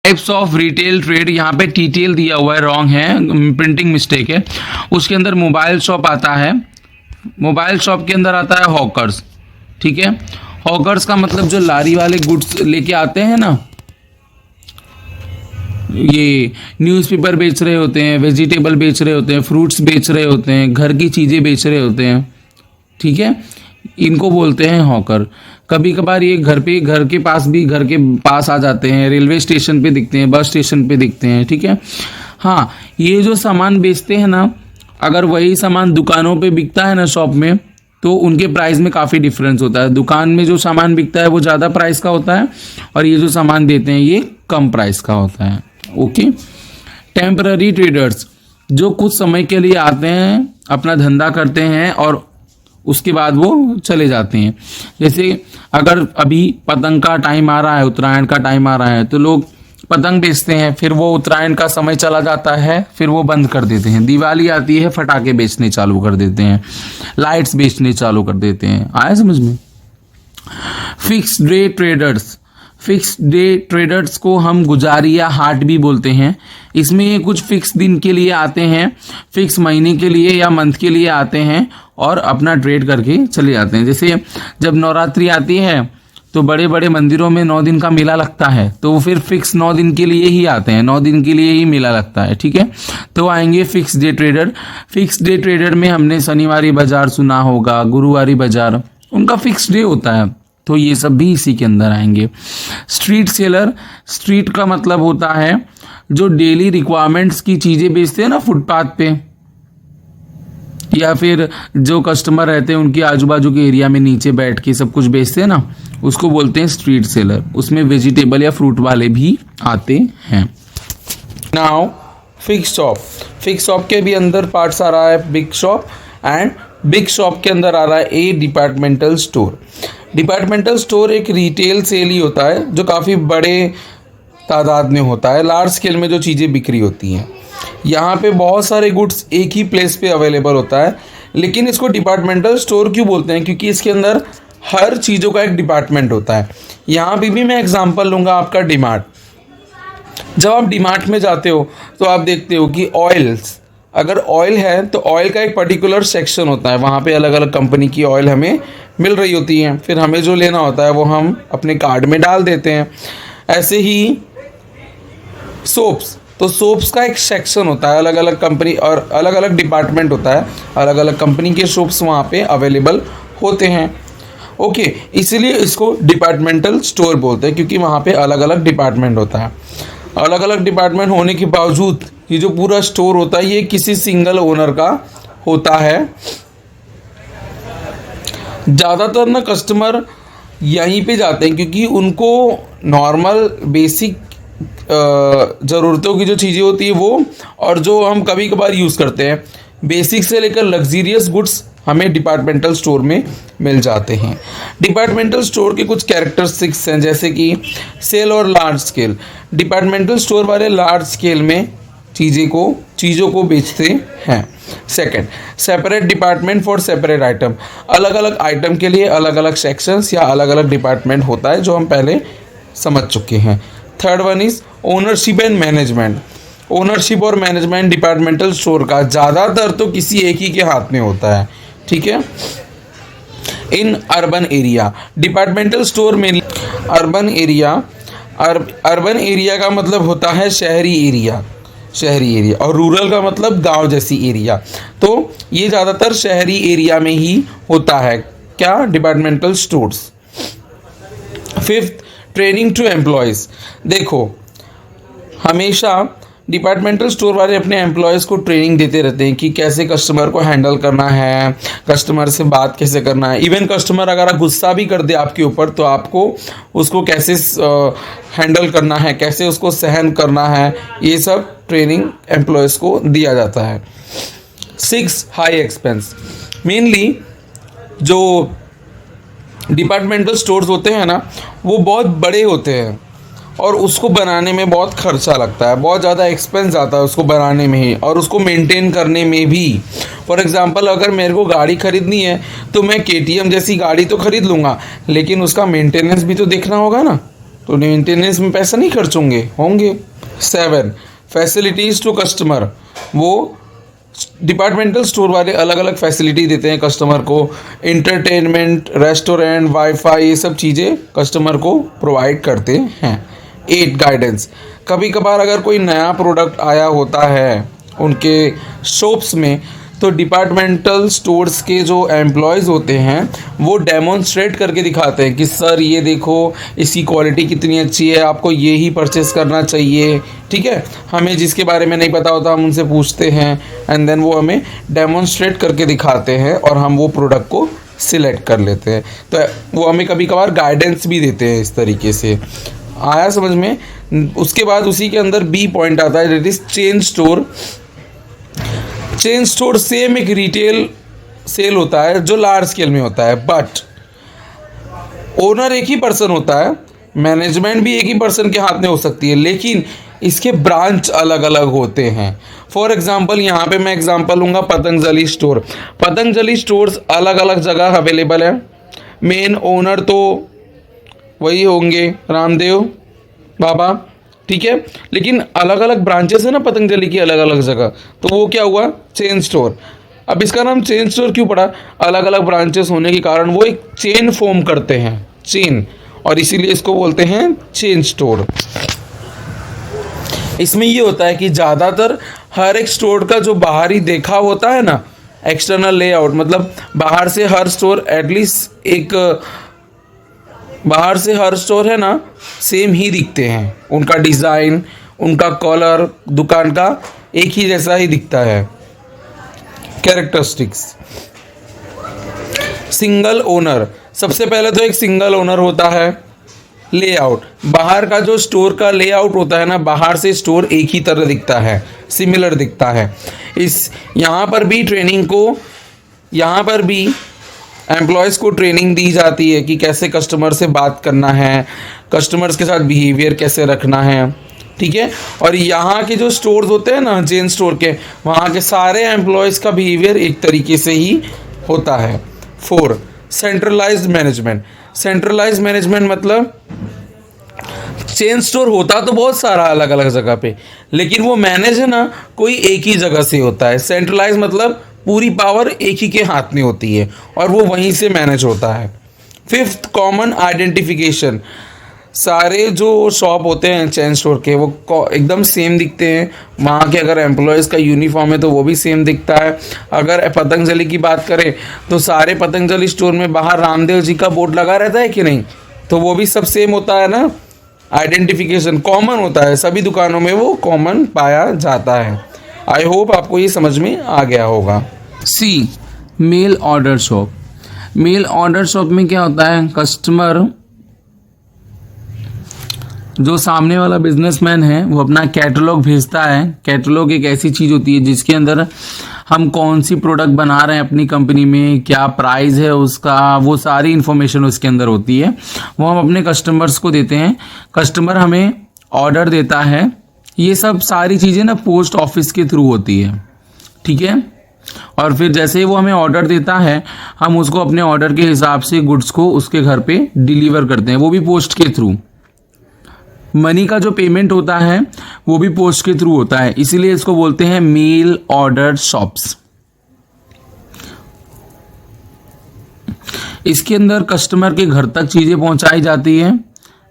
Types of retail trade, यहाँ पे TTL दिया हुआ है, रॉन्ग है, प्रिंटिंग मिस्टेक है। उसके अंदर मोबाइल शॉप आता है, मोबाइल शॉप के अंदर आता है हॉकर्स, ठीक है। हॉकर्स का मतलब जो लारी वाले गुड्स लेके आते हैं ना, ये न्यूज़पेपर बेच रहे होते हैं, वेजिटेबल बेच रहे होते हैं, फ्रूट्स बेच रहे होते हैं, घर की चीज़ें बेच रहे होते हैं, ठीक है, इनको बोलते हैं हॉकर। कभी कभार ये घर के पास आ जाते हैं, रेलवे स्टेशन पे दिखते हैं, बस स्टेशन पे दिखते हैं, ठीक है। हाँ, ये जो सामान बेचते हैं ना, अगर वही सामान दुकानों पे बिकता है ना शॉप में, तो उनके प्राइस में काफ़ी डिफरेंस होता है। दुकान में जो सामान बिकता है वो ज़्यादा प्राइस का होता है, और ये जो सामान देते हैं ये कम प्राइस का होता है। ओके। टेम्पररी ट्रेडर्स, जो कुछ समय के लिए आते हैं, अपना धंधा करते हैं और उसके बाद वो चले जाते हैं। जैसे अगर अभी पतंग का टाइम आ रहा है, उत्तरायण का टाइम आ रहा है, तो लोग पतंग बेचते हैं, फिर वो उत्तरायण का समय चला जाता है, फिर वो बंद कर देते हैं। दिवाली आती है, फटाके बेचने चालू कर देते हैं, लाइट्स बेचने चालू कर देते हैं। आया समझ में? Fix day traders, fix day traders को हम गुजारी या हाट भी बोलते हैं। इसमें ये कुछ फिक्स दिन के लिए आते हैं, फिक्स महीने के लिए या मंथ के लिए आते हैं और अपना ट्रेड करके चले जाते हैं। जैसे जब नवरात्रि आती है तो बड़े बड़े मंदिरों में 9 दिन का मेला लगता है, तो वो फिर फिक्स 9 दिन के लिए ही आते हैं, 9 दिन के लिए ही मेला लगता है, ठीक है। तो आएंगे fix day trader. Fix day trader में हमने शनिवारी बाजार सुना होगा, गुरुवारी बाजार, उनका फिक्स डे होता है, तो ये सब भी इसी के अंदर आएंगे। स्ट्रीट सेलर, स्ट्रीट का मतलब होता है जो डेली रिक्वायरमेंट्स की चीज़ें बेचते हैं ना फुटपाथ पे, या फिर जो कस्टमर रहते हैं उनके आजू बाजू के एरिया में नीचे बैठ के सब कुछ बेचते हैं ना, उसको बोलते हैं स्ट्रीट सेलर। उसमें वेजिटेबल या फ्रूट वाले भी आते हैं। Now fix shop, fix shop के भी अंदर पार्ट्स आ रहा है big shop, and big shop के अंदर आ रहा है ए डिपार्टमेंटल स्टोर। डिपार्टमेंटल स्टोर एक रिटेल सेल ही होता है जो काफ़ी बड़े तादाद में होता है, लार्ज स्केल में जो चीज़ें बिक्री होती हैं। यहाँ पे बहुत सारे गुड्स एक ही प्लेस पे अवेलेबल होता है, लेकिन इसको डिपार्टमेंटल स्टोर क्यों बोलते हैं? क्योंकि इसके अंदर हर चीज़ों का एक डिपार्टमेंट होता है। यहाँ पे भी मैं एग्जांपल लूँगा आपका डीमार्ट। जब आप डीमार्ट में जाते हो तो आप देखते हो कि ऑयल्स, अगर ऑयल है तो ऑयल का एक पर्टिकुलर सेक्शन होता है, वहाँ पे अलग अलग कंपनी की ऑयल हमें मिल रही होती हैं, फिर हमें जो लेना होता है वो हम अपने कार्ड में डाल देते हैं। ऐसे ही सोप्स, तो सोप्स का एक सेक्शन होता है, अलग अलग कंपनी और अलग अलग डिपार्टमेंट होता है, अलग अलग कंपनी के सोप्स वहाँ पे अवेलेबल होते हैं। ओके, इसीलिए इसको डिपार्टमेंटल स्टोर बोलते हैं, क्योंकि वहाँ पे अलग अलग डिपार्टमेंट होता है। अलग अलग डिपार्टमेंट होने के बावजूद ये जो पूरा स्टोर होता है ये किसी सिंगल ओनर का होता है। ज़्यादातर ना कस्टमर यहीं पे जाते हैं क्योंकि उनको नॉर्मल बेसिक ज़रूरतों की जो चीज़ें होती है वो, और जो हम कभी कभार यूज़ करते हैं, बेसिक से लेकर लग्जीरियस गुड्स हमें डिपार्टमेंटल स्टोर में मिल जाते हैं। डिपार्टमेंटल स्टोर के कुछ कैरेक्टरिस्टिक्स हैं, जैसे कि सेल और लार्ज स्केल। डिपार्टमेंटल स्टोर वाले लार्ज स्केल में चीज़ों को बेचते हैं। Second, separate department for separate item, अलग अलग आइटम के लिए अलग अलग सेक्शंस या अलग अलग डिपार्टमेंट होता है, जो हम पहले समझ चुके हैं। Third one is ownership and management. Ownership और मैनेजमेंट डिपार्टमेंटल स्टोर का ज़्यादातर तो किसी एक ही के हाथ में होता है, ठीक है। In urban area, departmental store में अर्बन एरिया का मतलब होता है शहरी एरिया, और रूरल का मतलब गांव जैसी एरिया। तो ये ज़्यादातर शहरी एरिया में ही होता है, क्या? Departmental stores. Fifth, training to employees. देखो, हमेशा डिपार्टमेंटल स्टोर वाले अपने एम्प्लॉयज़ को ट्रेनिंग देते रहते हैं कि कैसे कस्टमर को हैंडल करना है, कस्टमर से बात कैसे करना है। इवन कस्टमर अगर गुस्सा भी कर दे आपके ऊपर तो आपको उसको कैसे हैंडल करना है, कैसे उसको सहन करना है, ये सब ट्रेनिंग एम्प्लॉयज़ को दिया जाता है। 6, हाई एक्सपेंस। मेनली जो डिपार्टमेंटल स्टोर्स होते हैं ना वो बहुत बड़े होते हैं और उसको बनाने में बहुत खर्चा लगता है, बहुत ज़्यादा एक्सपेंस आता है उसको बनाने में ही और उसको मेंटेन करने में भी। फॉर एग्जांपल, अगर मेरे को गाड़ी ख़रीदनी है तो मैं KTM जैसी गाड़ी तो ख़रीद लूँगा, लेकिन उसका मेंटेनेंस भी तो देखना होगा ना, तो मेंटेनेंस में पैसा नहीं खर्च होंगे 7 फैसिलिटीज़ टू कस्टमर, वो डिपार्टमेंटल स्टोर वाले अलग अलग फैसिलिटी देते हैं कस्टमर को, इंटरटेनमेंट, रेस्टोरेंट, वाईफाई, ये सब चीज़ें कस्टमर को प्रोवाइड करते हैं। 8 गाइडेंस, कभी कभार अगर कोई नया प्रोडक्ट आया होता है उनके शॉप्स में, तो डिपार्टमेंटल स्टोर्स के जो एम्प्लॉयज़ होते हैं वो डेमोन्स्ट्रेट करके दिखाते हैं कि सर ये देखो इसकी क्वालिटी कितनी अच्छी है, आपको ये ही परचेस करना चाहिए। ठीक है, हमें जिसके बारे में नहीं पता होता हम उनसे पूछते हैं एंड देन वो हमें डेमोन्स्ट्रेट करके दिखाते हैं और हम वो प्रोडक्ट को सिलेक्ट कर लेते हैं। तो वो हमें कभी कभार गाइडेंस भी देते हैं इस तरीके से। आया समझ में? उसके बाद उसी के अंदर बी पॉइंट आता है, that is chain store. Chain store same एक रिटेल सेल होता है जो लार्ज स्केल में होता है, बट ओनर एक ही पर्सन होता है, मैनेजमेंट भी एक ही पर्सन के हाथ में हो सकती है, लेकिन इसके ब्रांच अलग अलग होते हैं। फॉर एग्जांपल यहाँ पे मैं एग्जांपल लूँगा पतंजलि स्टोर। पतंजलि स्टोर्स अलग अलग जगह अवेलेबल है, मेन ओनर तो वही होंगे रामदेव बाबा, ठीक है, लेकिन अलग अलग ब्रांचेस है ना पतंजलि की अलग अलग जगह, तो वो क्या हुआ चेन स्टोर। अब इसका नाम चेन स्टोर क्यों पड़ा? अलग अलग ब्रांचेस होने के कारण वो एक चेन फॉर्म करते हैं, चेन, और इसीलिए इसको बोलते हैं चेन स्टोर। इसमें ये होता है कि ज़्यादातर हर एक स्टोर का जो बाहरी देखा होता है ना, एक्सटर्नल लेआउट, मतलब बाहर से हर स्टोर एटलीस्ट एक, बाहर से हर स्टोर है ना सेम ही दिखते हैं, उनका डिज़ाइन, उनका कलर, दुकान का एक ही जैसा ही दिखता है, कैरेक्टरिस्टिक्स। सिंगल ओनर, सबसे पहले तो एक सिंगल ओनर होता है। लेआउट, बाहर का जो स्टोर का लेआउट होता है ना, बाहर से स्टोर एक ही तरह दिखता है, सिमिलर दिखता है। इस यहाँ पर भी ट्रेनिंग को, यहाँ पर भी एम्प्लॉयज़ को ट्रेनिंग दी जाती है कि कैसे कस्टमर से बात करना है, कस्टमर्स के साथ बिहेवियर कैसे रखना है, ठीक है। और यहाँ के जो स्टोर्स होते हैं ना चेन स्टोर के, वहाँ के सारे एम्प्लॉयज़ का बिहेवियर एक तरीके से ही होता है। 4 सेंट्रलाइज्ड मैनेजमेंट। सेंट्रलाइज्ड मैनेजमेंट मतलब चेन स्टोर होता तो बहुत सारा अलग अलग जगह पे, लेकिन वो मैनेज है ना कोई एक ही जगह से होता है। सेंट्रलाइज मतलब पूरी पावर एक ही के हाथ में होती है और वो वहीं से मैनेज होता है। 5th common identification. सारे जो शॉप होते हैं चेन स्टोर के वो एकदम सेम दिखते हैं, वहाँ के अगर एम्प्लॉयज़ का यूनिफॉर्म है तो वो भी सेम दिखता है। अगर पतंजलि की बात करें तो सारे पतंजलि स्टोर में बाहर रामदेव जी का बोर्ड लगा रहता है कि नहीं, तो वो भी सब सेम होता है ना, आइडेंटिफिकेशन कॉमन होता है, सभी दुकानों में वो कॉमन पाया जाता है। आई होप आपको ये समझ में आ गया होगा। C mail order shop. Mail order shop में क्या होता है, कस्टमर जो सामने वाला बिजनेसमैन है वो अपना कैटलॉग भेजता है। कैटलॉग एक ऐसी चीज़ होती है जिसके अंदर हम कौन सी प्रोडक्ट बना रहे हैं अपनी कंपनी में, क्या प्राइस है उसका, वो सारी इन्फॉर्मेशन उसके अंदर होती है, वो हम अपने कस्टमर्स को देते हैं। कस्टमर हमें ऑर्डर देता है, ये सब सारी चीज़ें ना पोस्ट ऑफिस के थ्रू होती है, ठीक है। और फिर जैसे ही वो हमें ऑर्डर देता है हम उसको अपने ऑर्डर के हिसाब से गुड्स को उसके घर पे डिलीवर करते हैं, वो भी पोस्ट के थ्रू। मनी का जो पेमेंट होता है वो भी पोस्ट के थ्रू होता है, इसीलिए इसको बोलते हैं मेल ऑर्डर शॉप्स। इसके अंदर कस्टमर के घर तक चीज़ें पहुंचाई जाती हैं।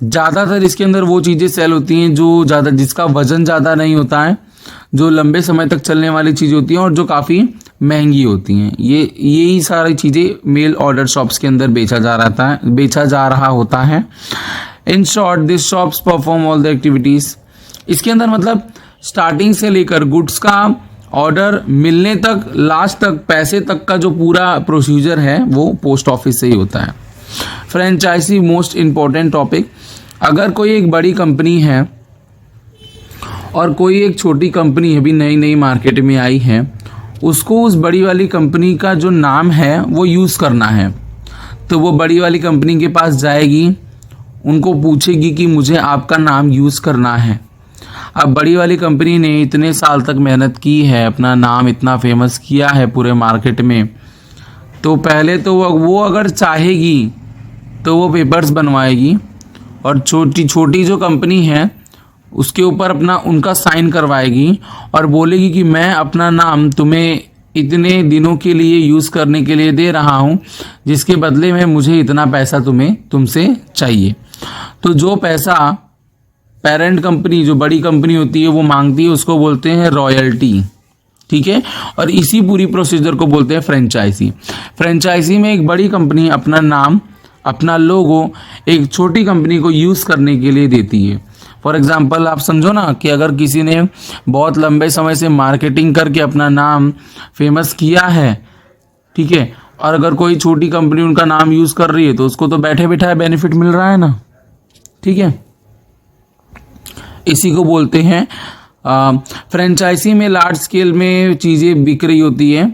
ज़्यादातर इसके अंदर वो चीज़ें सेल होती हैं जो ज़्यादा, जिसका वजन ज़्यादा नहीं होता है, जो लंबे समय तक चलने वाली चीज़ होती हैं और जो काफ़ी महंगी होती हैं। यही सारी चीज़ें मेल ऑर्डर शॉप्स के अंदर बेचा जा रहा होता है। In short this shops perform all the activities. इसके अंदर मतलब स्टार्टिंग से लेकर गुड्स का ऑर्डर मिलने तक, लास्ट तक पैसे तक का जो पूरा प्रोसीजर है वो पोस्ट ऑफिस से ही होता है। Franchisee most important topic. अगर कोई एक बड़ी कंपनी है और कोई एक छोटी कंपनी अभी नई नई मार्केट में आई है, उसको उस बड़ी वाली कंपनी का जो नाम है वो यूज़ करना है, तो वो बड़ी वाली कंपनी के पास जाएगी, उनको पूछेगी कि मुझे आपका नाम यूज़ करना है। अब बड़ी वाली कंपनी ने इतने साल तक मेहनत की है, अपना नाम इतना फेमस किया है पूरे मार्केट में, तो पहले तो वो अगर चाहेगी तो वो पेपर्स बनवाएगी और छोटी छोटी जो कंपनी है उसके ऊपर अपना उनका साइन करवाएगी और बोलेगी कि मैं अपना नाम तुम्हें इतने दिनों के लिए यूज करने के लिए दे रहा हूं, जिसके बदले में मुझे इतना पैसा तुमसे चाहिए। तो जो पैसा पेरेंट कंपनी, जो बड़ी कंपनी होती है, वो मांगती है, उसको बोलते हैं रॉयल्टी। ठीक है, और इसी पूरी प्रोसीजर को बोलते हैं फ्रेंचाइजी। फ्रेंचाइजी में एक बड़ी कंपनी अपना नाम, अपना लोगो एक छोटी कंपनी को यूज करने के लिए देती है। फॉर एग्जाम्पल आप समझो ना कि अगर किसी ने बहुत लंबे समय से मार्केटिंग करके अपना नाम फेमस किया है, ठीक है, और अगर कोई छोटी कंपनी उनका नाम यूज कर रही है तो उसको तो बैठे बैठाए बेनिफिट मिल रहा है ना। ठीक है, इसी को बोलते हैं फ्रेंचाइजी में लार्ज स्केल में चीज़ें बिक रही होती है।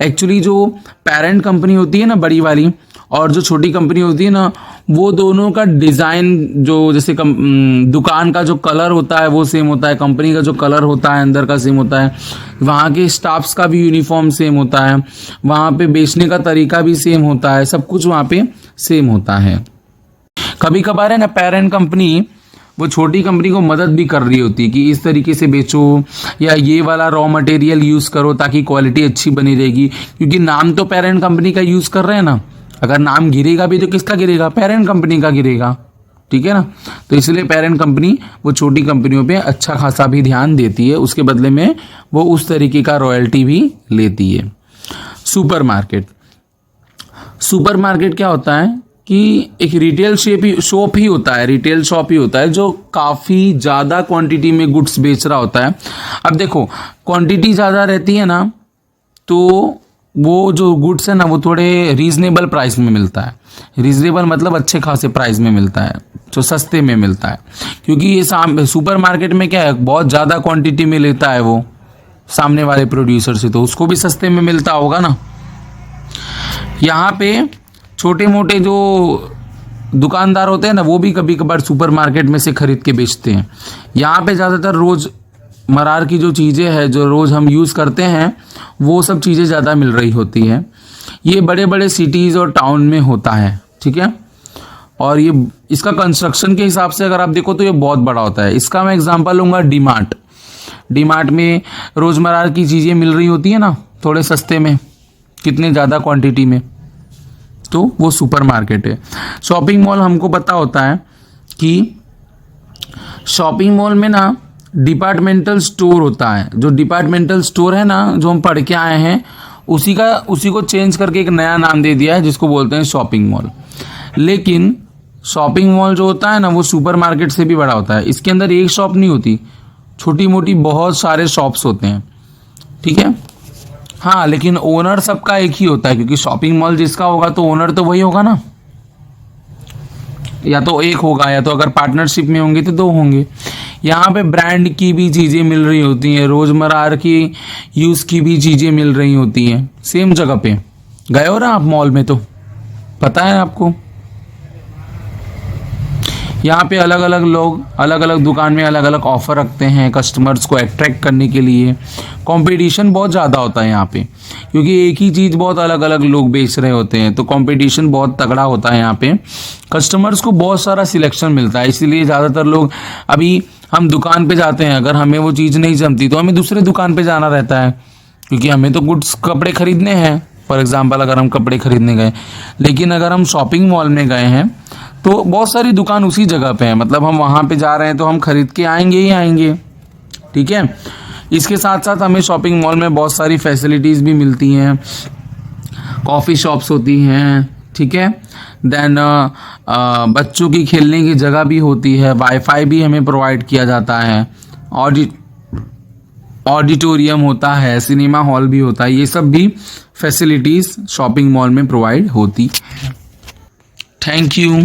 एक्चुअली जो पेरेंट कंपनी होती है ना बड़ी वाली, और जो छोटी कंपनी होती है ना, वो दोनों का डिज़ाइन, जो जैसे दुकान का जो कलर होता है वो सेम होता है, कंपनी का जो कलर होता है अंदर का सेम होता है, वहाँ के स्टाफ्स का भी यूनिफॉर्म सेम होता है, वहाँ पे बेचने का तरीका भी सेम होता है, सब कुछ वहाँ पे सेम होता है। कभी कभार है ना पेरेंट कंपनी वो छोटी कंपनी को मदद भी कर रही होती है कि इस तरीके से बेचो या ये वाला रॉ मटेरियल यूज़ करो ताकि क्वालिटी अच्छी बनी रहेगी, क्योंकि नाम तो पेरेंट कंपनी का यूज़ कर रहे हैं ना। अगर नाम गिरेगा भी तो किसका गिरेगा? पेरेंट कंपनी का गिरेगा। ठीक है ना, तो इसलिए पेरेंट कंपनी वो छोटी कंपनियों पे अच्छा खासा भी ध्यान देती है, उसके बदले में वो उस तरीके का रॉयल्टी भी लेती है। सुपरमार्केट, सुपरमार्केट क्या होता है कि एक रिटेल शॉप ही होता है, रिटेल शॉप ही होता है जो काफ़ी ज़्यादा क्वांटिटी में गुड्स बेच रहा होता है। अब देखो क्वांटिटी ज़्यादा रहती है ना, तो वो जो गुड्स है ना वो थोड़े रीजनेबल प्राइस में मिलता है। रीजनेबल मतलब अच्छे खासे प्राइस में मिलता है, जो सस्ते में मिलता है, क्योंकि ये सुपर मार्केट में क्या है, बहुत ज़्यादा क्वांटिटी में लेता है वो सामने वाले प्रोड्यूसर से, तो उसको भी सस्ते में मिलता होगा ना। यहाँ पे छोटे मोटे जो दुकानदार होते हैं ना, वो भी कभी कभार सुपर मार्केट में से खरीद के बेचते हैं। यहाँ पे ज़्यादातर रोज़ मरार की जो चीज़ें हैं जो रोज़ हम यूज़ करते हैं, वो सब चीज़ें ज़्यादा मिल रही होती हैं। ये बड़े बड़े सिटीज़ और टाउन में होता है। ठीक है, और ये इसका कंस्ट्रक्शन के हिसाब से अगर आप देखो तो ये बहुत बड़ा होता है। इसका मैं एग्जांपल लूँगा डीमार्ट। डीमार्ट में रोज़मर्रा की चीज़ें मिल रही होती है ना थोड़े सस्ते में, कितने ज़्यादा क्वांटिटी में, तो वो सुपर मार्केट है। शॉपिंग मॉल हमको पता होता है कि शॉपिंग मॉल में ना डिपार्टमेंटल स्टोर होता है। जो डिपार्टमेंटल स्टोर है ना, जो हम पढ़ के आए हैं, उसी को चेंज करके एक नया नाम दे दिया है जिसको बोलते हैं शॉपिंग मॉल। लेकिन शॉपिंग मॉल जो होता है ना वो सुपर मार्केट से भी बड़ा होता है। इसके अंदर एक शॉप नहीं होती, छोटी मोटी बहुत सारे शॉप्स होते हैं। ठीक है, हाँ, लेकिन ओनर सबका एक ही होता है, क्योंकि शॉपिंग मॉल जिसका होगा तो ओनर तो वही होगा ना, या तो एक होगा या तो अगर पार्टनरशिप में होंगे तो दो होंगे। यहाँ पे ब्रांड की भी चीज़ें मिल रही होती हैं, रोज़मर्रा की यूज़ की भी चीज़ें मिल रही होती हैं सेम जगह पे। गए हो ना आप मॉल में तो पता है आपको। यहाँ पे अलग अलग लोग अलग अलग दुकान में अलग अलग ऑफर रखते हैं कस्टमर्स को अट्रैक्ट करने के लिए। कंपटीशन बहुत ज़्यादा होता है यहाँ पे, क्योंकि एक ही चीज़ बहुत अलग अलग लोग बेच रहे होते हैं, तो कंपटीशन बहुत तगड़ा होता है यहाँ पे। कस्टमर्स को बहुत सारा सिलेक्शन मिलता है, इसीलिए ज़्यादातर लोग, अभी हम दुकान पे जाते हैं, अगर हमें वो चीज़ नहीं जमती तो हमें दूसरे दुकान पे जाना रहता है, क्योंकि हमें तो गुड्स कपड़े खरीदने हैं। फॉर एग्जाम्पल अगर हम कपड़े खरीदने गए, लेकिन अगर हम शॉपिंग मॉल में गए हैं तो बहुत सारी दुकान उसी जगह पे है, मतलब हम वहाँ पे जा रहे हैं तो हम खरीद के आएंगे ही आएंगे। ठीक है, इसके साथ साथ हमें शॉपिंग मॉल में बहुत सारी फैसिलिटीज़ भी मिलती हैं, कॉफ़ी शॉप्स होती हैं। ठीक है, देन बच्चों की खेलने की जगह भी होती है, वाईफाई भी हमें प्रोवाइड किया जाता है, ऑडिटोरियम होता है, सिनेमा हॉल भी होता है। ये सब भी फैसिलिटीज़ शॉपिंग मॉल में प्रोवाइड होती है। Thank you.